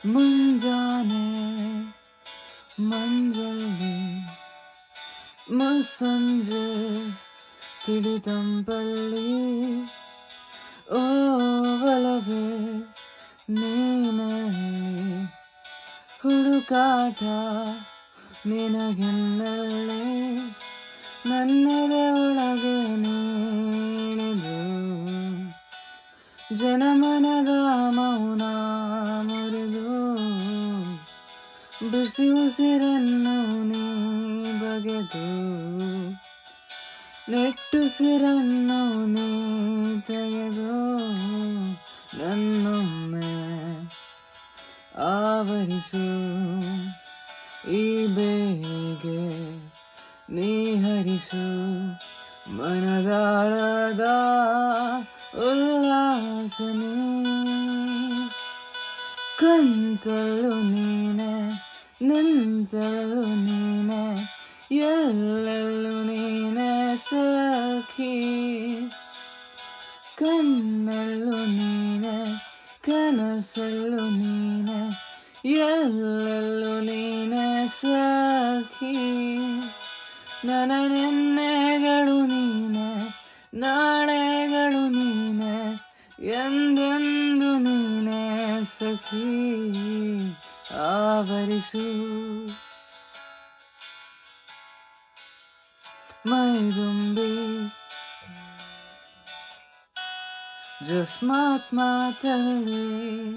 ಮುಂಜಾನೆ ಮಂಜಲ್ಲಿ ಮುಸ್ಸಂಜೆ ತಿಳಿತಂಪಲ್ಲಿ ಓ ಒಲವೇ ನೀನಲ್ಲಿ ಹುಡುಕಾಟ ನಿನಗೆನ್ನಲ್ಲೇ ನನ್ನದೇ ಒಳಗೆ ನೀನಿದು ಜನಮನದ ಮೌನ ಮುರಿದು ಬಿಸಿ ಉಸಿರನ್ನು ನೀ ಬಗೆದು ನೆಟ್ಟುಸಿರನ್ನು ನೀ ತೆಗೆದು ನನ್ನೊಮ್ಮೆ ಆವರಿಸು ಈ ಬೇಗೆ ನೀ ಹರಿಸು ಮನದಾಳದ ಉಲ್ಲಾಸನೆ ಕಂತಲು ನೀನೆ ನಿಂತಲು ನೀನೆ ಎಲ್ಲೆಲ್ಲೂ ನೀನೆ ಸಖಿ ಕಣ್ಣಲ್ಲೂ ನೀನೆ ಕನಸಲ್ಲೂ ನೀನೆ ಎಲ್ಲೆಲ್ಲೂ ನೀನೆ ಸಖಿ ನನ್ನ ನೆನ್ನೆಗಳು ನೀನೆ ನಾಳೆಗಳು ನೀನೆ ಎಂದೆಂದು ನೀನೆ ಸಖಿ ಆವರಿಸು ಮೈದುಂಬಿ ಜಸ್ಮಾತ್ ಮಾತಲ್ಲಿ